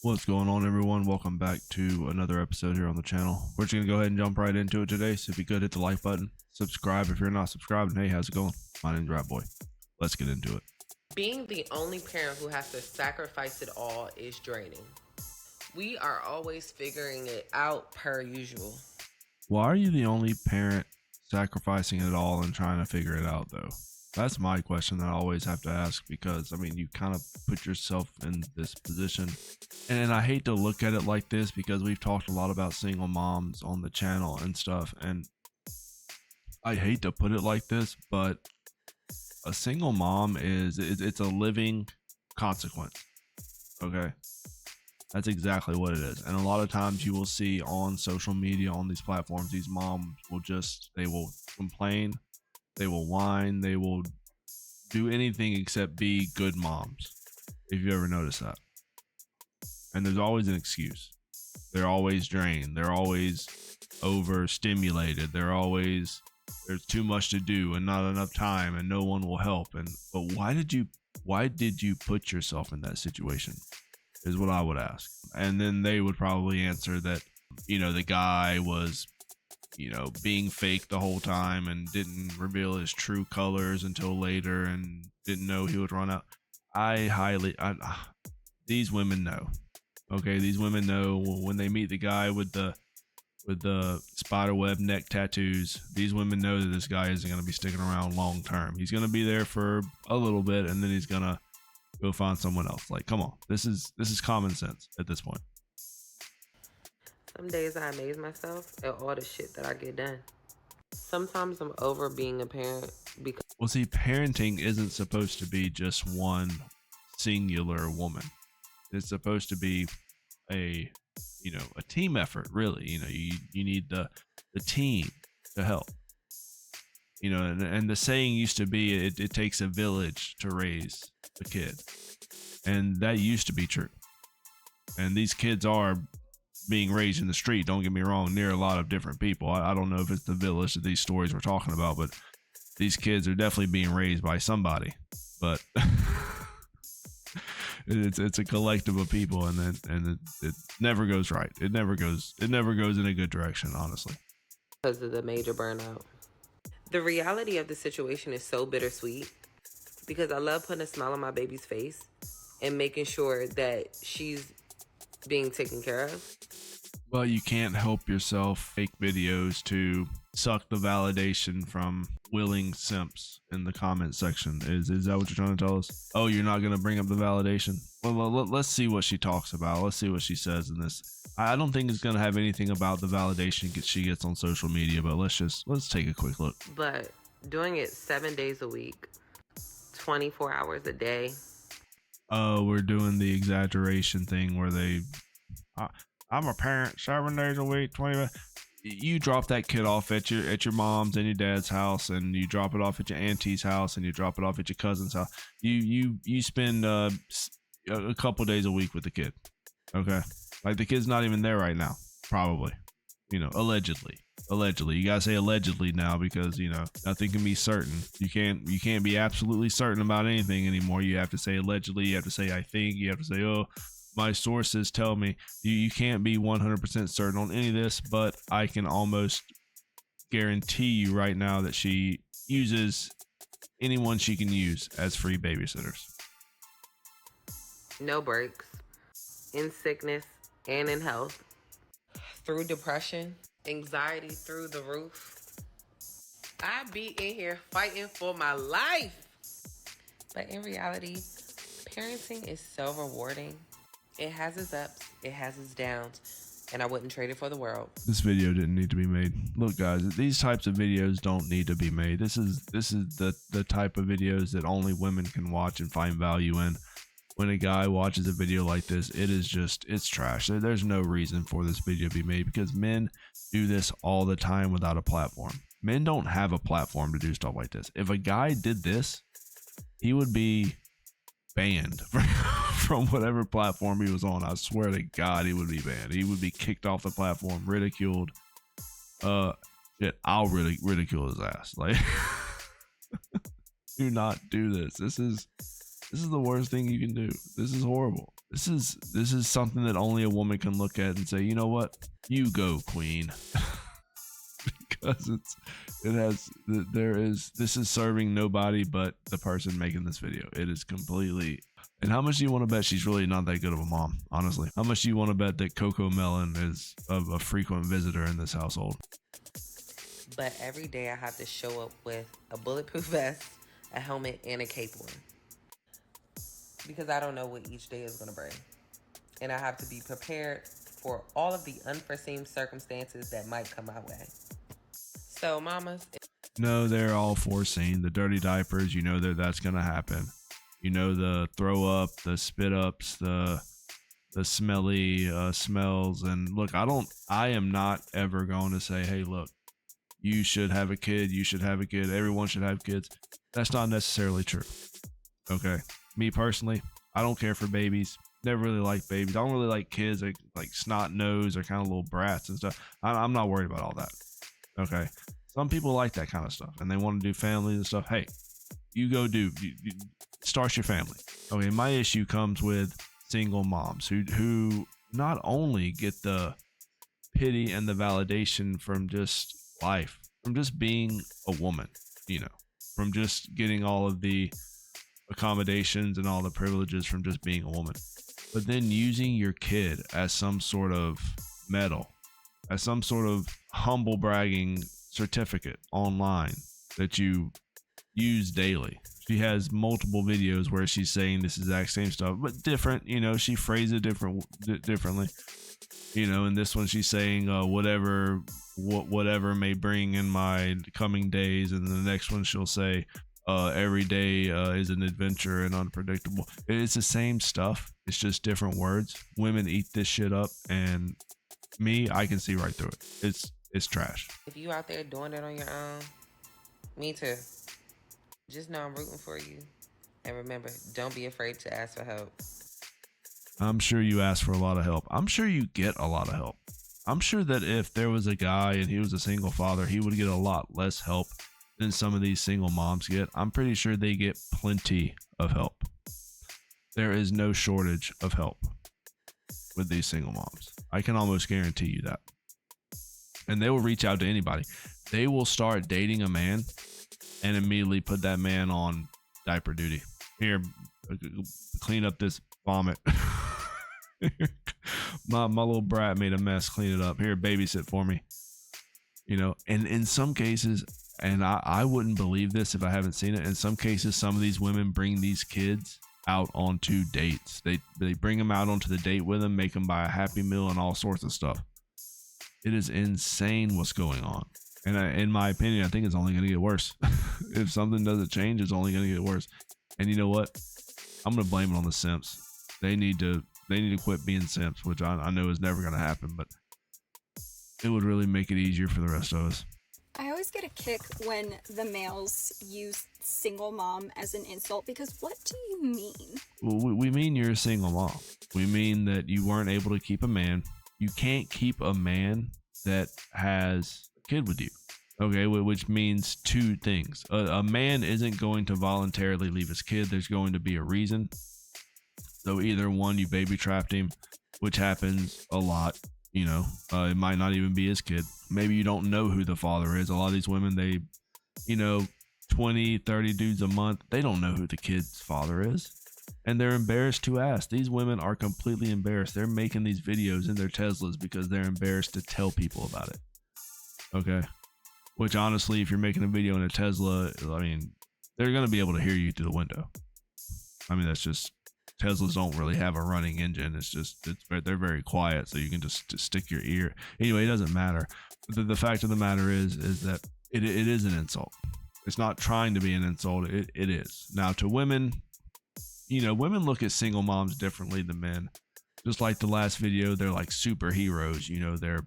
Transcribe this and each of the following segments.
What's going on, everyone? Welcome back to another episode here on the channel. We're just gonna go ahead and jump right into it today. So if you could hit the like button, subscribe if you're not subscribed, and hey, how's it going? My name's Rat Boy. Let's get into it. Being the only parent who has to sacrifice it all is draining. We are always figuring it out per usual. Why are you the only parent sacrificing it all and trying to figure it out, though? That's my question that I always have to ask, because I mean, you kind of put yourself in this position. And I hate to look at it like this because we've talked a lot about single moms on the channel and stuff, and I hate to put it like this, but a single mom it's a living consequence. Okay, that's exactly what it is. And a lot of times you will see on social media, on these platforms, these moms will they will complain, they will whine, they will do anything except be good moms, if you ever notice that. And there's always an excuse. They're always drained, they're always overstimulated, there's too much to do and not enough time and no one will help. But why did you put yourself in that situation, is what I would ask. And then they would probably answer that, the guy was, being fake the whole time and didn't reveal his true colors until later and didn't know he would run out. These women know. Okay, these women know when they meet the guy with the spiderweb neck tattoos. These women know that this guy isn't going to be sticking around long term. He's going to be there for a little bit and then he's going to go find someone else. Like, come on, this is common sense at this point. Some days I amaze myself at all the shit that I get done. Sometimes I'm over being a parent because... Well, see, parenting isn't supposed to be just one singular woman. It's supposed to be a team effort, really. You need the team to help. And the saying used to be, it takes a village to raise a kid. And that used to be true. And these kids are being raised in the street, don't get me wrong, near a lot of different people. I don't know if it's the village that these stories we're talking about, but these kids are definitely being raised by somebody. But it's a collective of people, and it never goes right. It never goes in a good direction, honestly. Because of the major burnout. The reality of the situation is so bittersweet, because I love putting a smile on my baby's face and making sure that she's being taken care of. But you can't help yourself fake videos to suck the validation from willing simps in the comment section. Is that what you're trying to tell us? Oh, you're not going to bring up the validation? Well, let's see what she talks about. Let's see what she says in this. I don't think it's going to have anything about the validation she gets on social media, but let's take a quick look. But doing it 7 days a week, 24 hours a day. Oh, we're doing the exaggeration thing where I'm a parent 7 days a week, 20. You drop that kid off at your mom's and your dad's house, and you drop it off at your auntie's house, and you drop it off at your cousin's house. You spend a couple days a week with the kid. Okay, like the kid's not even there right now, probably. Allegedly. You gotta say allegedly now, because nothing can be certain. You can't be absolutely certain about anything anymore. You have to say allegedly. You have to say I think. You have to say, oh, my sources tell me. You can't be 100% certain on any of this, but I can almost guarantee you right now that she uses anyone she can use as free babysitters. No breaks, in sickness and in health, through depression, anxiety through the roof. I be in here fighting for my life. But in reality, parenting is so rewarding. It has its ups, it has its downs, and I wouldn't trade it for the world. This video didn't need to be made. Look, guys, these types of videos don't need to be made. This is the type of videos that only women can watch and find value in. When a guy watches a video like this, it's trash. There's no reason for this video to be made, because men do this all the time without a platform. Men don't have a platform to do stuff like this. If a guy did this, he would be banned from whatever platform he was on. I swear to God, he would be banned. He would be kicked off the platform, ridiculed. I'll really ridicule his ass. Like, do not do this. This is the worst thing you can do. This is horrible. This is something that only a woman can look at and say, you know what, you go, queen. Because it has there is this is serving nobody but the person making this video. It is completely. And how much do you want to bet she's really not that good of a mom, honestly? How much do you want to bet that Coco Melon is a frequent visitor in this household? But every day I have to show up with a bulletproof vest, a helmet, and a cape on. Because I don't know what each day is going to bring. And I have to be prepared for all of the unforeseen circumstances that might come my way. So, mamas. No, they're all foreseen. The dirty diapers, you know that's going to happen. You know, the throw up, the spit ups, the smelly smells. And look, I am not ever going to say, hey, look, you should have a kid. You should have a kid. Everyone should have kids. That's not necessarily true. Okay. Me personally, I don't care for babies. Never really liked babies. I don't really like kids like snot nose or kind of little brats and stuff. I'm not worried about all that. Okay. Some people like that kind of stuff and they want to do families and stuff. Hey, you go do, you start your family. Okay. My issue comes with single moms who not only get the pity and the validation from just life, from just being a woman, you know, from just getting all of the accommodations and all the privileges from just being a woman, but then using your kid as some sort of medal, as some sort of humble bragging certificate online that you use daily. She has multiple videos where she's saying this exact same stuff, but different, you know, she phrased it differently, you know, and this one she's saying whatever may bring in my coming days, and the next one she'll say every day is an adventure and unpredictable. It's the same stuff, it's just different words. Women eat this shit up, and me, I can see right through it. It's trash. If you out there doing it on your own, me too. Just know I'm rooting for you. And remember, don't be afraid to ask for help. I'm sure you ask for a lot of help. I'm sure you get a lot of help. I'm sure that if there was a guy and he was a single father, he would get a lot less help than some of these single moms get. I'm pretty sure they get plenty of help. There is no shortage of help with these single moms. I can almost guarantee you that. And they will reach out to anybody. They will start dating a man and immediately put that man on diaper duty. Here, clean up this vomit. my little brat made a mess. Clean it up. Here, babysit for me. You know, and in some cases, and I wouldn't believe this if I haven't seen it, in some cases, some of these women bring these kids out onto dates. They bring them out onto the date with them, make them buy a Happy Meal and all sorts of stuff. It is insane what's going on. And in my opinion, I think it's only going to get worse. If something doesn't change, it's only going to get worse. And you know what? I'm going to blame it on the simps. They need to quit being simps, which I know is never going to happen, but it would really make it easier for the rest of us. I always get a kick when the males use single mom as an insult, because what do you mean? Well, we mean you're a single mom. We mean that you weren't able to keep a man. You can't keep a man that has a kid with you. Okay, which means two things. A man isn't going to voluntarily leave his kid. There's going to be a reason. So either one, you baby trapped him, which happens a lot. You know, it might not even be his kid. Maybe you don't know who the father is. A lot of these women, they, you know, 20, 30 dudes a month, they don't know who the kid's father is. And they're embarrassed to ask. These women are completely embarrassed. They're making these videos in their Teslas because they're embarrassed to tell people about it. Okay. Which honestly, if you're making a video in a Tesla, I mean, they're going to be able to hear you through the window. I mean, that's just, Teslas don't really have a running engine. They're very quiet, so you can just stick your ear. Anyway, it doesn't matter. The fact of the matter is that it is an insult. It's not trying to be an insult. It is. Now, to women, you know, women look at single moms differently than men. Just like the last video, they're like superheroes. You know, they're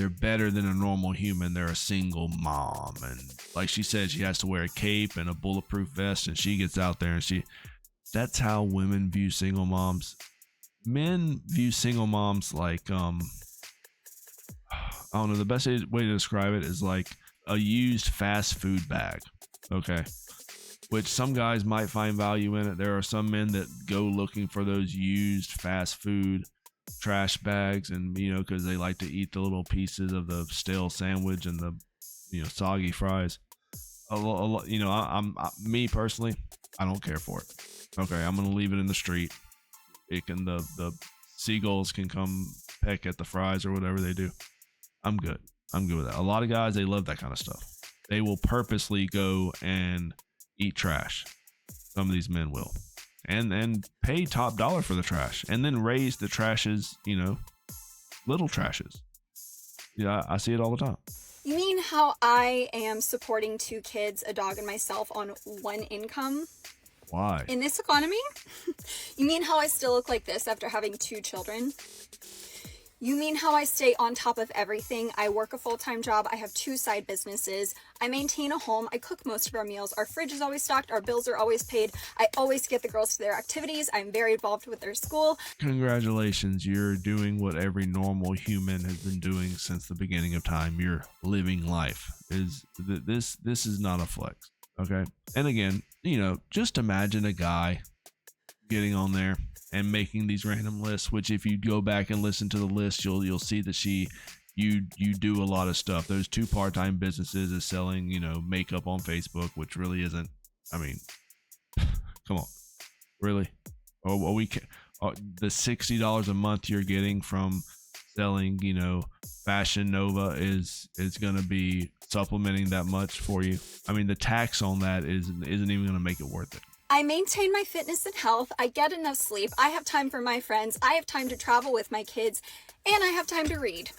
better than a normal human. They're a single mom, and like she said, she has to wear a cape and a bulletproof vest, and she gets out there and that's how women view single moms. Men view single moms like I don't know, the best way to describe it is like a used fast food bag. Okay, which some guys might find value in it. There are some men that go looking for those used fast food trash bags, and you know, because they like to eat the little pieces of the stale sandwich and the, you know, soggy fries. You know, me personally, I don't care for it. Okay, I'm gonna leave it in the street. It can the seagulls can come peck at the fries or whatever they do. I'm good. I'm good with that. A lot of guys, they love that kind of stuff. They will purposely go and eat trash. Some of these men will, and pay top dollar for the trash, and then raise the trashes, you know, little trashes. Yeah, I see it all the time. You mean how I am supporting 2 kids, a dog, and myself on 1 income? Why? In this economy? You mean how I still look like this after having 2 children? You mean how I stay on top of everything? I work a full-time job. I have 2 side businesses. I maintain a home. I cook most of our meals. Our fridge is always stocked. Our bills are always paid. I always get the girls to their activities. I'm very involved with their school. Congratulations. You're doing what every normal human has been doing since the beginning of time. You're living life. This is not a flex. Okay. And again, you know, just imagine a guy getting on there and making these random lists, which if you go back and listen to the list, you'll see that you do a lot of stuff. Those 2 part-time businesses is selling, you know, makeup on Facebook, which really isn't, I mean, come on, really? The $60 a month you're getting from selling, you know, Fashion Nova is going to be supplementing that much for you. I mean, the tax on that isn't even going to make it worth it. I maintain my fitness and health. I get enough sleep. I have time for my friends. I have time to travel with my kids. And I have time to read.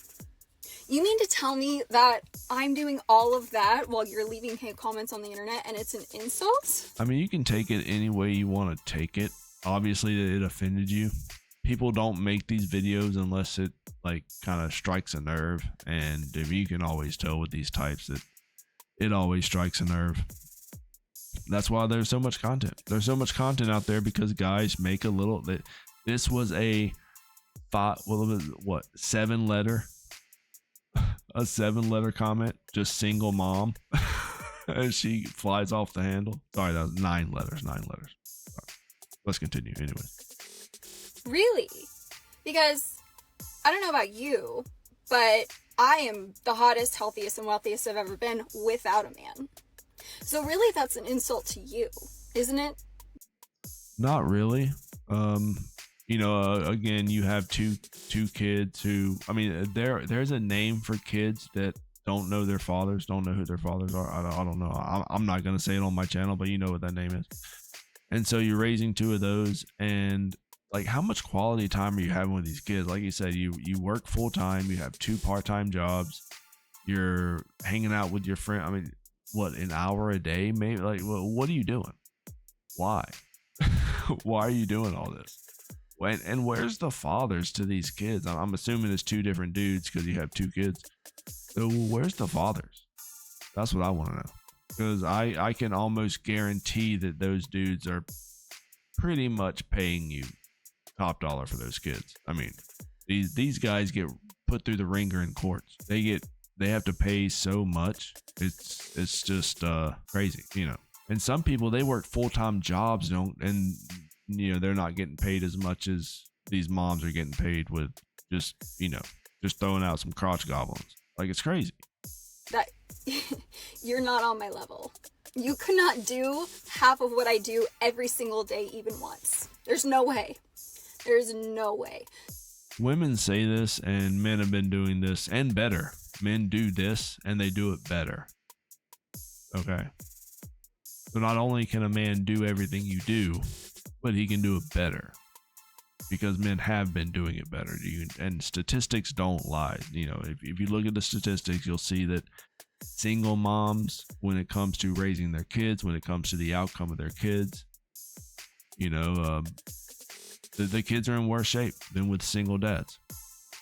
You mean to tell me that I'm doing all of that while you're leaving hate comments on the internet and it's an insult? I mean, you can take it any way you want to take it. Obviously, it offended you. People don't make these videos unless it like kind of strikes a nerve. And if you can always tell with these types that it always strikes a nerve. That's why there's so much content. There's so much content out there because guys make a little. This was a 7-letter, a 7-letter comment. Just single mom, and she flies off the handle. Sorry, that was 9 letters. 9 letters. Sorry. Let's continue. Anyway. Really? Because I don't know about you, but I am the hottest, healthiest, and wealthiest I've ever been without a man. So really, that's an insult to you, isn't it? Not really. You know, again, you have two kids who, I mean, there's a name for kids that don't know their fathers, don't know who their fathers are. I don't know. I'm not going to say it on my channel, but you know what that name is. And so you're raising 2 of those, and like, how much quality time are you having with these kids? Like you said, you work full time, you have 2 part-time jobs, you're hanging out with your friend. I mean, what, an hour a day, maybe? Like, what are you doing? Why? Why are you doing all this? And where's the fathers to these kids? I'm assuming it's 2 different dudes because you have 2 kids. So where's the fathers? That's what I want to know. Because I can almost guarantee that those dudes are pretty much paying you top dollar for those kids. I mean, these guys get put through the ringer in courts. They have to pay so much. It's just crazy, you know. And some people, they work full-time jobs, and you know, they're not getting paid as much as these moms are getting paid with just, you know, just throwing out some crotch goblins. Like, it's crazy. That you're not on my level. You could not do half of what I do every single day, even once. There's no way. There's no way. Women say this, and men have been doing this, and better. Men do this, and they do it better. Okay. So not only can a man do everything you do, but he can do it better. Because men have been doing it better. And statistics don't lie. You know, if you look at the statistics, you'll see that single moms, when it comes to raising their kids, when it comes to the outcome of their kids, you know, the kids are in worse shape than with single dads.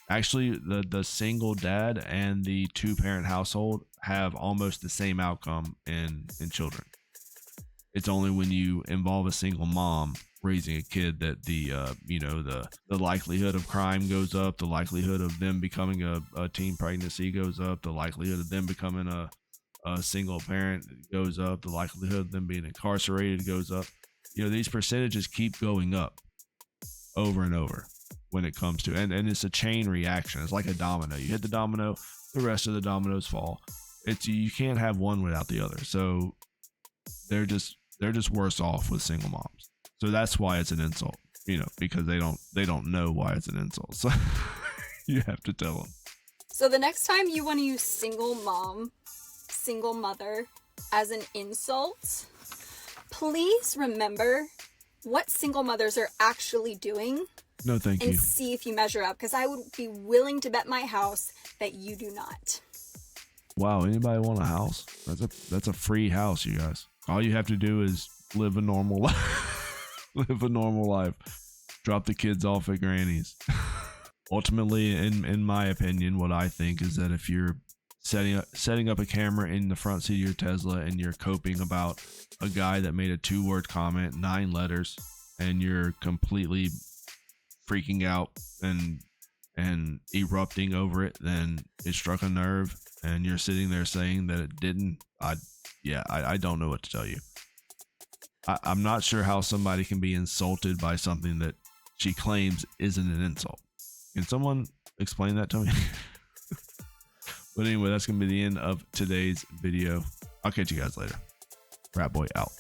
Actually, the single dad and the 2-parent household have almost the same outcome in children. It's only when you involve a single mom raising a kid that the likelihood of crime goes up, the likelihood of them becoming a teen pregnancy goes up, the likelihood of them becoming a a single parent goes up, the likelihood of them being incarcerated goes up. These percentages keep going up over and over when it comes to, and it's a chain reaction. It's like a domino. You hit the domino, the rest of the dominoes fall. You can't have one without the other. So they're just worse off with single moms. So that's why it's an insult, because they don't know why it's an insult. So you have to tell them. So the next time you want to use single mom, single mother as an insult, please remember what single mothers are actually doing. No, thank you. And see if you measure up, because I would be willing to bet my house that you do not. Wow, anybody want a house? That's a free house, you guys. All you have to do is live a normal life. Live a normal life. Drop the kids off at granny's. Ultimately, in my opinion, what I think is that if you're setting up a camera in the front seat of your Tesla and you're coping about a guy that made a 2-word comment, 9 letters, and you're completely freaking out and erupting over it, then it struck a nerve, and you're sitting there saying that it didn't. I don't know what to tell you. I'm not sure how somebody can be insulted by something that she claims isn't an insult. Can someone explain that to me? But anyway, that's going to be the end of today's video. I'll catch you guys later. Rat Boy out.